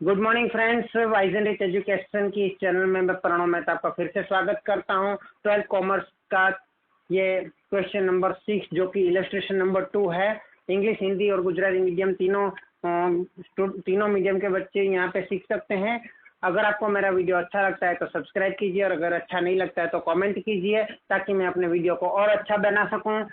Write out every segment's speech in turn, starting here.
Good morning friends, wise and rich education की इस channel में मैं प्रणव मेहता आपका फिर से स्वागत करता हूं। 12th कॉमर्स का ये क्वेश्चन नंबर 6 जो कि इलस्ट्रेशन नंबर 2 है। इंग्लिश, हिंदी और गुजराती मीडियम तीनों मीडियम के बच्चे यहाँ पे सीख सकते हैं। अगर आपको मेरा वीडियो अच्छा लगता है तो सब्सक्राइब कीजिए और अगर अच्छा नहीं लगता है तो कमेंट कीजिए ताकि मैं अपने वीडियो को और अच्छा बना सकूं।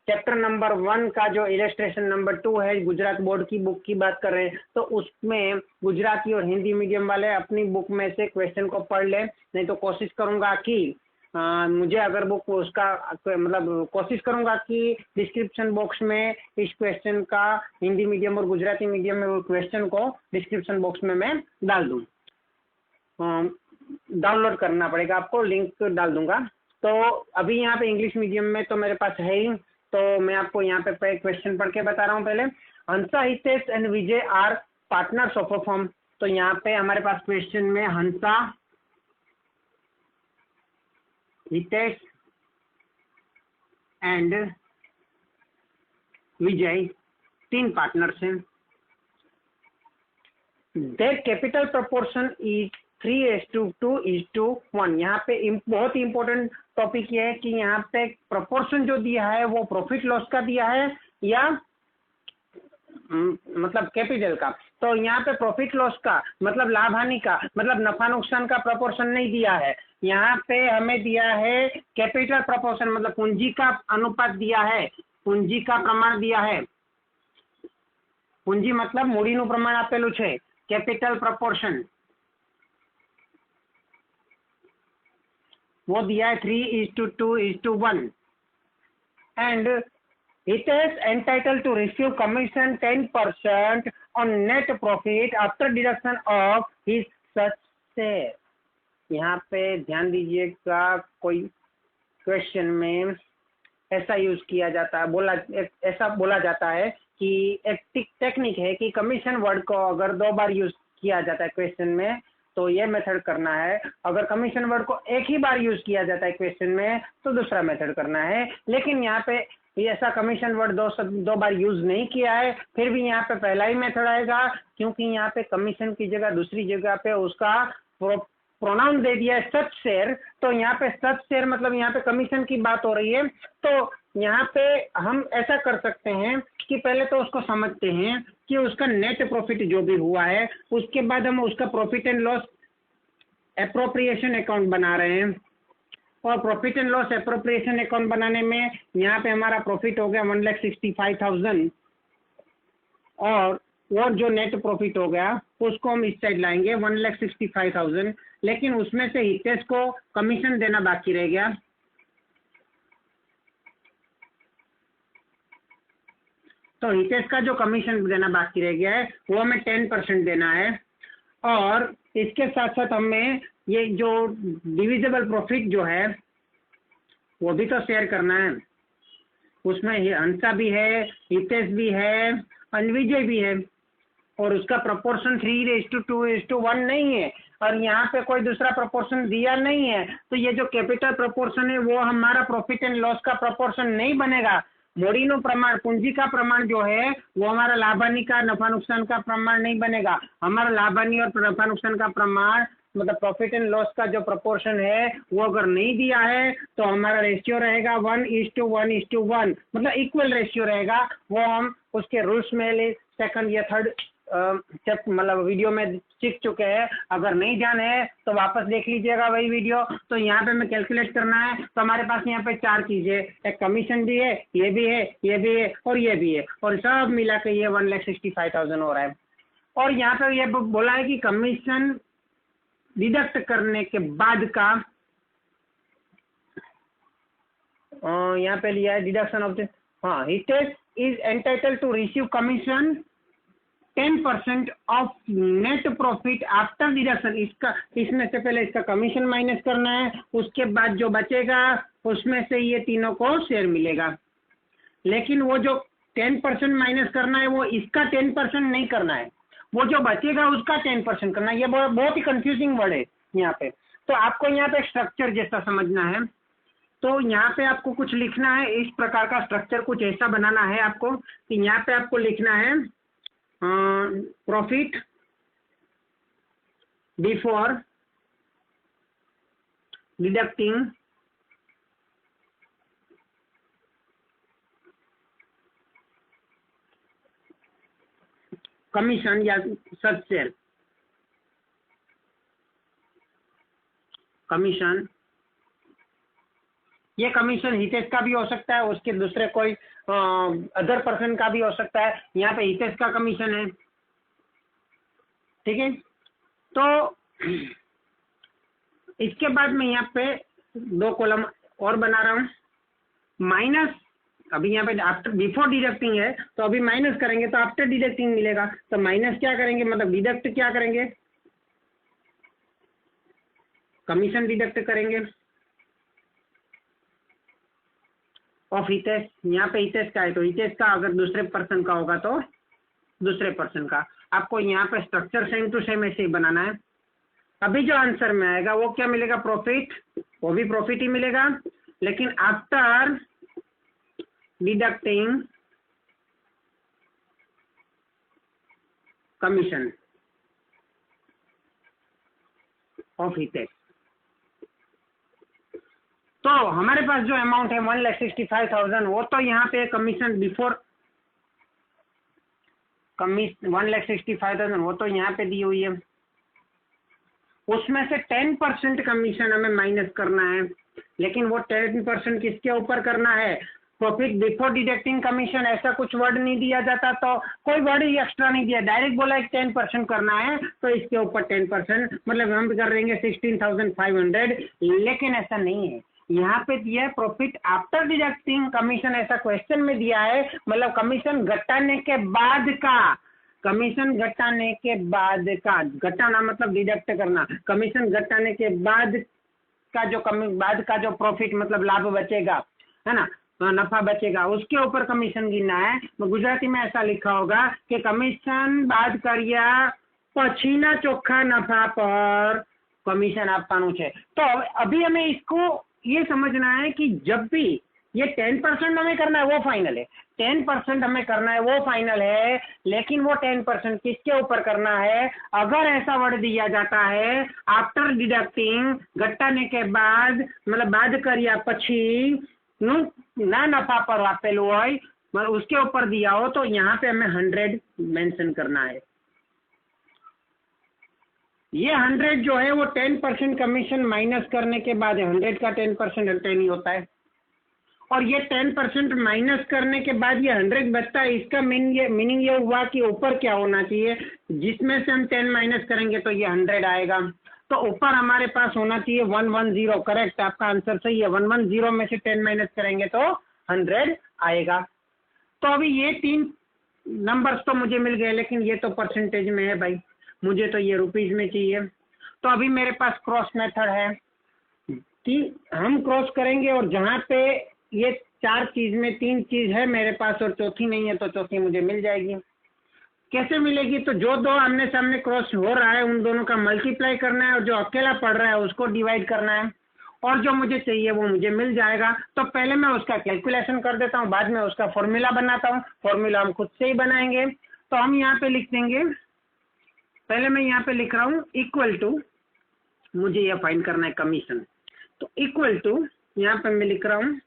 चैप्टर नंबर 1 का जो इलस्ट्रेशन नंबर 2 है, गुजरात बोर्ड की बुक की बात कर रहे हैं, तो उसमें गुजराती और हिंदी मीडियम वाले अपनी बुक में से क्वेश्चन को पढ़ ले। नहीं तो कोशिश करूंगा कि मुझे अगर बुक उसका मतलब कोशिश करूंगा कि डिस्क्रिप्शन बॉक्स में इस क्वेश्चन का हिंदी मीडियम और गुजराती मीडियम में क्वेश्चन को डिस्क्रिप्शन बॉक्स में मैं डाल दूँ। डाउनलोड करना पड़ेगा आपको, लिंक डाल दूंगा। तो अभी यहाँ पे इंग्लिश मीडियम में तो मेरे पास है ही, तो मैं आपको यहाँ पे क्वेश्चन पढ़ के बता रहा हूँ। पहले, Hansa, Hitesh and Vijay are partners of a firm. तो यहाँ पे हमारे पास क्वेश्चन में हंसा, हितेश एंड विजय 3 पार्टनर्स हैं। Their capital proportion is 3:2:1। यहाँ पे बहुत ही इंपॉर्टेंट टॉपिक ये है कि यहाँ पे प्रोपोर्शन जो दिया है वो प्रॉफिट लॉस का दिया है या मतलब कैपिटल का। तो यहाँ पे प्रॉफिट लॉस का मतलब लाभ हानि का मतलब नफा नुकसान का प्रोपोर्शन नहीं दिया है। यहाँ पे हमें दिया है कैपिटल प्रोपोर्शन मतलब पूंजी का अनुपात दिया है, पूंजी का प्रमाण दिया है। पूंजी मतलब मूડીનું प्रमाण आपेલું છે, कैपिटल प्रोपोर्शन वो दिया है 3:2:1। And Hitesh entitled to receive commission 10% on net profit after deduction of his such share। यहाँ पे ध्यान दीजिएगा, कोई क्वेश्चन में ऐसा यूज किया जाता है, ऐसा बोला जाता है कि एक टेक्निक है कि कमीशन वर्ड को अगर 2 बार यूज किया जाता है क्वेश्चन में तो ये मेथड करना है। अगर कमीशन वर्ड को एक ही बार यूज किया जाता है क्वेश्चन में तो दूसरा मेथड करना है। लेकिन यहाँ पे ऐसा कमीशन वर्ड 2 बार यूज नहीं किया है, फिर भी यहाँ पे पहला ही मेथड आएगा क्योंकि यहाँ पे कमीशन की जगह दूसरी जगह पे उसका प्रोनाउन दे दिया है सच शेयर। तो यहाँ पे सच शेयर मतलब यहाँ पे कमीशन की बात हो रही है। तो यहाँ पे हम ऐसा कर सकते हैं कि पहले तो उसको समझते हैं कि उसका नेट प्रॉफिट जो भी हुआ है, उसके बाद हम उसका profit and loss appropriation account बना रहे हैं। और profit and loss appropriation account बनाने में यहाँ पे हमारा प्रॉफिट हो गया 1,65,000 और जो नेट प्रॉफिट हो गया उसको हम इस साइड लाएंगे 1,65,000। लेकिन उसमें से हितेश को कमीशन देना बाकी रह गया। तो हितेश का जो कमीशन देना बाकी रह गया है वो हमें 10% देना है। और इसके साथ साथ हमें ये जो डिविजिबल प्रॉफिट जो है वो भी तो शेयर करना है। उसमें हंसा भी है, हितेश भी है और विजय भी है और उसका प्रोपोर्शन 3:2:1 नहीं है और यहाँ पे कोई दूसरा प्रोपोर्शन दिया नहीं है। तो ये जो कैपिटल प्रोपोर्शन है वो हमारा प्रॉफिट एंड लॉस का प्रोपोर्शन नहीं बनेगा। मूડીનું प्रमाण, पूंजी का प्रमाण जो है वो हमारा लाभ हानि का नफा नुकसान का प्रमाण नहीं बनेगा। हमारा लाभ हानि और नफा नुकसान का प्रमाण मतलब प्रॉफिट एंड लॉस का जो प्रोपोर्शन है वो अगर नहीं दिया है तो हमारा रेशियो रहेगा 1:1:1 मतलब इक्वल रेशियो रहेगा। वो हम उसके रूल्स में सेकंड या थर्ड मतलब वीडियो में सीख चुके हैं। अगर नहीं जान है तो वापस देख लीजिएगा वही वीडियो। तो यहाँ पे हमें कैलकुलेट करना है तो हमारे पास यहाँ पे 4 चीजें, एक कमीशन भी है, ये भी है, ये भी है और ये भी है और सब मिला के ये 1,65,000 हो रहा है। और यहाँ पे ये बोला है कि कमीशन डिडक्ट करने के बाद का यहाँ पे लिया है deduction of the Hitesh is entitled to receive commission 10% of net profit after deduction. इसमें से पहले इसका कमीशन माइनस करना है, उसके बाद जो बचेगा उसमें से ये तीनों को शेयर मिलेगा। लेकिन वो जो 10% माइनस करना है वो इसका 10% नहीं करना है, वो जो बचेगा उसका 10% करना है। ये बहुत ही कंफ्यूजिंग वर्ड है यहाँ पे। तो आपको यहाँ पे स्ट्रक्चर जैसा समझना है। तो यहाँ पे आपको कुछ लिखना है, इस प्रकार का स्ट्रक्चर कुछ ऐसा बनाना है आपको कि यहाँ पे आपको लिखना है प्रॉफिट before deducting कमीशन या सच सेल कमीशन, ये कमीशन हितेश का भी हो सकता है, उसके दूसरे कोई अदर पर्सन का भी हो सकता है। यहाँ पे हितेश का कमीशन है, ठीक है। तो इसके बाद मैं यहाँ पे 2 कॉलम और बना रहा हूँ। माइनस, अभी यहाँ पे आफ्टर बिफोर डिडक्टिंग है तो अभी माइनस करेंगे तो आफ्टर डिडक्टिंग मिलेगा। तो माइनस क्या करेंगे, मतलब डिडक्ट क्या करेंगे, कमीशन डिडक्ट करेंगे ऑफ हितेश। यहाँ पे हितेश का है तो हितेश का, अगर दूसरे पर्सन का होगा तो दूसरे पर्सन का। आपको यहाँ पे स्ट्रक्चर सेम टू सेम ऐसे ही बनाना है। अभी जो आंसर में आएगा वो क्या मिलेगा, प्रॉफिट, वो भी प्रॉफिट ही मिलेगा, लेकिन after deducting commission of Hitesh. तो हमारे पास जो अमाउंट है 1,65,000, वो तो यहाँ पे कमीशन बिफोर 1,65,000 वो तो यहाँ पे दी हुई है। उसमें से 10% कमीशन हमें माइनस करना है, लेकिन वो 10% किसके ऊपर करना है, प्रॉफिट बिफोर डिडक्टिंग कमीशन। ऐसा कुछ वर्ड नहीं दिया जाता, तो कोई वर्ड ही एक्स्ट्रा नहीं दिया, डायरेक्ट बोला 10% करना है तो इसके ऊपर 10%, मतलब हम कर देंगे 16,500। लेकिन ऐसा नहीं है, यहाँ पे दिया है प्रॉफिट आफ्टर डिडक्टिंग कमीशन, ऐसा क्वेश्चन में दिया है, मतलब कमीशन घटाने के बाद का, कमीशन घटाने के बाद का, घटाना मतलब डिडक्ट करना, कमीशन घटाने के बाद का जो बाद का जो प्रॉफिट मतलब लाभ बचेगा, है ना, नफा बचेगा, उसके ऊपर कमीशन गिनना है। तो गुजराती में ऐसा लिखा होगा कि कमीशन बाद કર્યા પછીના ચોખ્ખા નફા पर कमीशन આપવાનું છે। तो अभी हमें इसको ये समझना है कि जब भी ये 10% हमें करना है वो फाइनल है, 10% हमें करना है वो फाइनल है, लेकिन वो 10% किसके ऊपर करना है, अगर ऐसा वर्ड दिया जाता है आफ्टर डिडक्टिंग, घटाने के बाद मतलब बाद કર્યા પછી ना नफा पर वापेलू हो उसके ऊपर दिया हो, तो यहाँ पे हमें 100 मेंशन करना है। ये 100 जो है वो 10% कमीशन माइनस करने के बाद है, 100 का 10% 10 ही होता है, और ये 10% माइनस करने के बाद ये 100 बचता है। इसका मीनिंग ये हुआ कि ऊपर क्या होना चाहिए, जिसमें से हम 10 माइनस करेंगे तो ये 100 आएगा, तो ऊपर हमारे पास होना चाहिए 110। करेक्ट, आपका आंसर सही है, 110 में से 10 माइनस करेंगे तो 100 आएगा। तो अभी ये 3 नंबर्स तो मुझे मिल गए, लेकिन ये तो परसेंटेज में है भाई, मुझे तो ये रुपीज में चाहिए। तो अभी मेरे पास क्रॉस मेथड है कि हम क्रॉस करेंगे, और जहाँ पे ये 4 चीज में 3 चीज है मेरे पास और चौथी नहीं है, तो चौथी मुझे मिल जाएगी। कैसे मिलेगी, तो जो 2 आमने सामने क्रॉस हो रहा है उन दोनों का मल्टीप्लाई करना है, और जो अकेला पड़ रहा है उसको डिवाइड करना है, और जो मुझे चाहिए वो मुझे मिल जाएगा। तो पहले मैं उसका कैलकुलेशन कर देता हूँ, बाद में उसका फॉर्मूला बनाता हूँ। फॉर्मूला हम खुद से ही बनाएंगे, तो हम यहाँ पे लिख देंगे, पहले मैं यहाँ पे लिख रहा हूँ इक्वल टू, मुझे यह फाइंड करना है कमीशन, तो इक्वल टू यहाँ पे मैं लिख रहा हूँ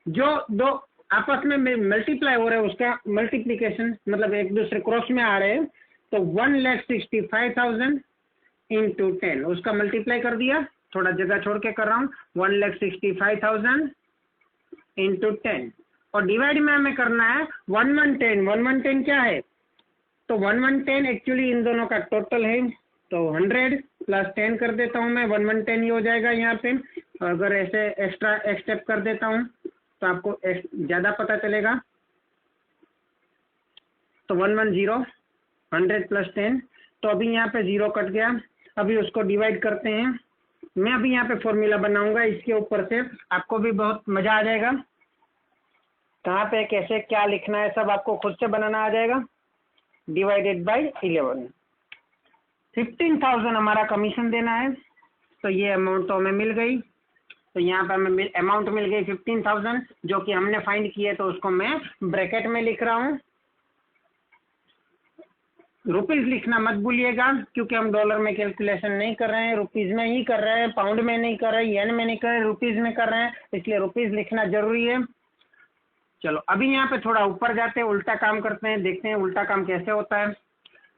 जो 2 आपस में मल्टीप्लाई हो रहे हैं उसका मल्टीप्लीकेशन, मतलब एक दूसरे क्रॉस में आ रहे हैं, तो 1,65,000 इंटू 10 उसका मल्टीप्लाई कर दिया, थोड़ा जगह छोड़ के कर रहा हूँ, 1,65,000 इंटू 10, और डिवाइड में हमें करना है 1,110। 1,110 क्या है, तो 1,110 एक्चुअली इन दोनों का टोटल है, तो 100 प्लस 10 कर देता हूँ मैं, 1,110 ही हो जाएगा यहाँ पे। अगर ऐसे एक्स्ट्रा एक स्टेप कर देता हूँ तो आपको ज़्यादा पता चलेगा, तो 110 100 प्लस 10, तो अभी यहाँ पे 0 कट गया। अभी उसको डिवाइड करते हैं, मैं अभी यहाँ पे फॉर्मूला बनाऊंगा इसके ऊपर से, आपको भी बहुत मज़ा आ जाएगा। कहाँ पे कैसे क्या लिखना है सब आपको खुद से बनाना आ जाएगा। डिवाइडेड बाई 11, 15,000 हमारा कमीशन देना है, तो ये अमाउंट तो हमें मिल गई, तो यहाँ पर हमें अमाउंट मिल गई 15,000 जो कि हमने फाइंड किए, तो उसको मैं ब्रैकेट में लिख रहा हूँ रुपीज लिखना मत भूलिएगा, क्योंकि हम डॉलर में कैलकुलेशन नहीं कर रहे हैं, रुपीज में ही कर रहे हैं, पाउंड में नहीं कर रहे हैं, येन में नहीं कर रहे हैं, रुपीज में कर रहे हैं, इसलिए रुपीज लिखना जरूरी है। चलो अभी यहाँ पे थोड़ा ऊपर जाते हैं, उल्टा काम करते हैं, देखते हैं उल्टा काम कैसे होता है।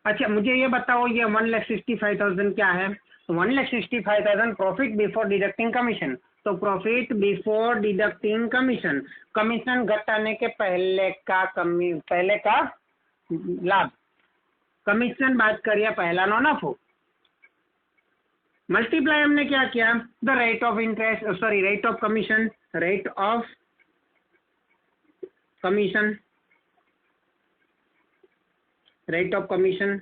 अच्छा मुझे ये बताओ, ये 1,65,000 क्या है? 1,65,000 प्रॉफिट बिफोर डिडक्टिंग कमीशन। तो profit before deducting commission, commission घटाने के पहले का लाभ, कमीशन बात करिए पहला नो नफो, मल्टीप्लाई हमने क्या किया, the rate of interest, sorry rate of commission, rate of commission, rate of commission,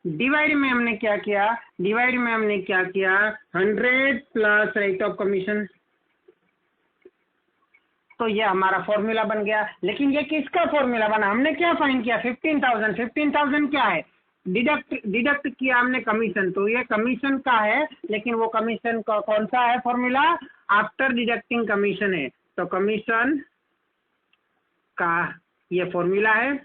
divide में हमने क्या किया, डिवाइड में हमने क्या किया, 100 प्लस रेट ऑफ कमीशन। तो ये हमारा फॉर्मूला बन गया। लेकिन ये किसका फॉर्मूला बना, हमने क्या फाइंड किया, 15,000। 15,000 क्या है, डिडक्ट किया हमने कमीशन, तो ये कमीशन का है, लेकिन वो कमीशन का कौन सा है फॉर्मूला, आफ्टर डिडक्टिंग कमीशन है। तो कमीशन का ये फॉर्मूला है,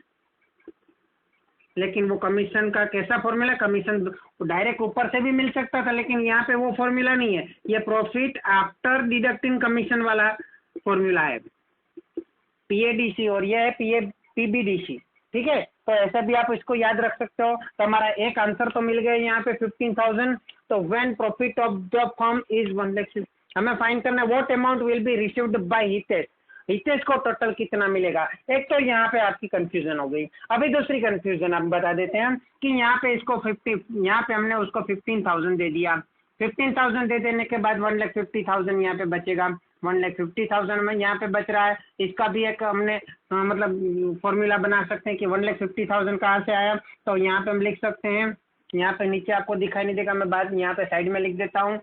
लेकिन वो कमीशन का कैसा फॉर्मूला, कमीशन डायरेक्ट ऊपर से भी मिल सकता था, लेकिन यहाँ पे वो फॉर्मूला नहीं है, ये प्रॉफिट आफ्टर डिडक्टिंग कमीशन वाला फॉर्मूला है, पीएडीसी, और ये है पीबीडीसी। ठीक है, तो ऐसा भी आप इसको याद रख सकते हो। तो हमारा एक आंसर तो मिल गया यहाँ पे 15,000। तो when profit of the firm is 1 lakh, हमें फाइंड करना है what amount will be received by Hitesh, Hitesh को टोटल कितना मिलेगा। एक तो यहाँ पे आपकी कंफ्यूजन हो गई। अभी दूसरी कंफ्यूजन आप बता देते हैं कि यहाँ पे इसको 50, यहाँ पे हमने उसको 15,000 दे दिया, 15,000 दे देने के बाद 1,50,000 यहाँ पे बचेगा, 1,50,000 में यहाँ पे बच रहा है। इसका भी एक हमने मतलब फॉर्मूला बना सकते हैं कि 1,50,000 कहाँ से आया। तो यहाँ पे हम लिख सकते हैं, यहाँ पे नीचे आपको दिखाई नहीं देगा, मैं बाद यहाँ पे साइड में लिख देता हूँ।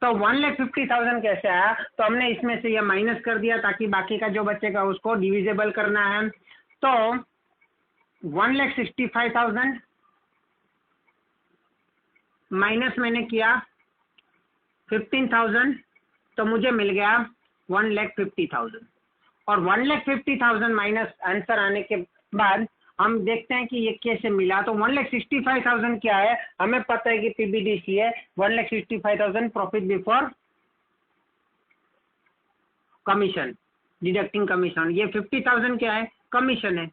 तो 1,50,000 कैसे आया, तो हमने इसमें से ये माइनस कर दिया ताकि बाकी का जो बचेगा उसको डिविजिबल करना है। तो 1,65,000 माइनस मैंने किया 15,000, तो मुझे मिल गया 1,50,000। और 1,50,000 माइनस आंसर आने के बाद हम देखते हैं कि ये कैसे मिला। तो 1,65,000 क्या है, हमें पता है कि पीबीडीसी है, 1,65,000 profit before commission deducting commission, ये 50,000 क्या है, कमीशन है।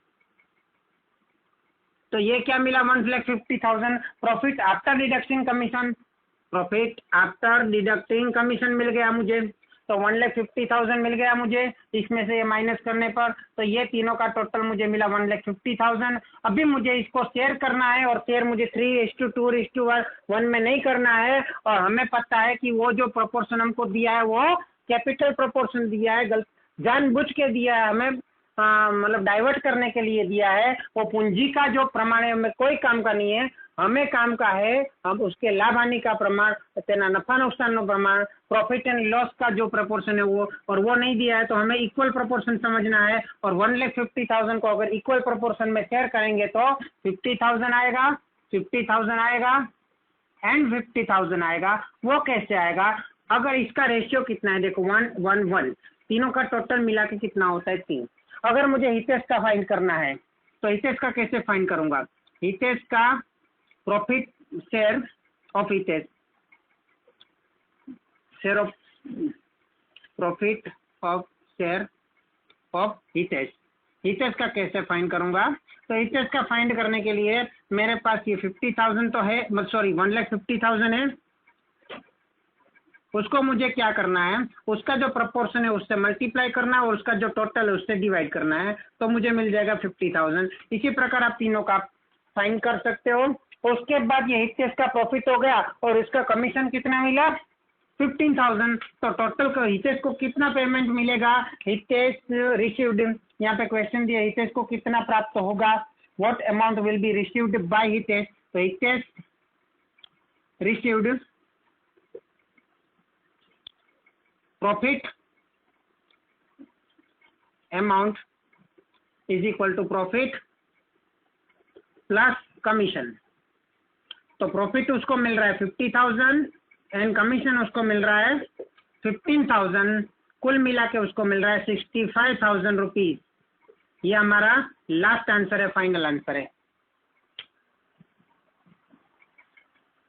तो ये क्या मिला, 1,50,000 profit after deducting commission, profit after deducting commission मिल गया मुझे। तो 1,50,000 मिल गया मुझे, इसमें से ये माइनस करने पर, तो ये तीनों का टोटल मुझे मिला 1,50,000। अभी मुझे इसको शेयर करना है, और शेयर मुझे 3:2:1 में नहीं करना है। और हमें पता है कि वो जो प्रोपोर्शन हमको दिया है वो कैपिटल प्रोपोर्शन दिया है, जानबूझ के दिया है हमें, मतलब डाइवर्ट करने के लिए दिया है। वो पूंजी का जो प्रमाण है हमें कोई काम का नहीं है, हमें काम का है हम उसके लाभ हानि का प्रमाण, तेना नफा नुकसान नो प्रमाण, प्रॉफिट एंड लॉस का जो प्रपोर्शन है वो, और वो नहीं दिया है। तो हमें इक्वल प्रपोर्शन समझना है। और 1,50,000 को अगर इक्वल प्रपोर्शन में शेयर करेंगे तो 50,000 आएगा, 50,000 आएगा एंड 50,000 आएगा। वो कैसे आएगा, अगर इसका रेशियो कितना है, देखो 1:1, तीनों का टोटल मिला के कितना होता है 3। अगर मुझे हितेश का फाइंड करना है तो हितेश का कैसे फाइंड करूंगा, हितेश का profit share of Hitesh, share of profit of share of Hitesh, Hitesh का कैसे फाइंड करूंगा। तो हितेश का फाइंड करने के लिए मेरे पास ये 50,000 तो है, सॉरी 1,50,000 है, उसको मुझे क्या करना है, उसका जो प्रपोर्शन है उससे मल्टीप्लाई करना है, और उसका जो टोटल है उससे डिवाइड करना है, तो मुझे मिल जाएगा 50,000। इसी प्रकार आप तीनों का फाइंड कर सकते हो। उसके बाद ये हितेश का प्रॉफिट हो गया, और इसका कमीशन कितना मिला, 15,000। तो टोटल को हितेश को कितना पेमेंट मिलेगा, हितेश रिसीव्ड, यहाँ पे क्वेश्चन दिया हितेश को कितना प्राप्त होगा, what amount will be received by Hitesh. तो Hitesh received profit amount is equal to profit plus commission। तो प्रॉफिट उसको मिल रहा है 50,000 एंड कमीशन उसको मिल रहा है 15,000, कुल मिला के उसको मिल रहा है 65,000 रुपीज। ये हमारा लास्ट आंसर है, फाइनल आंसर है।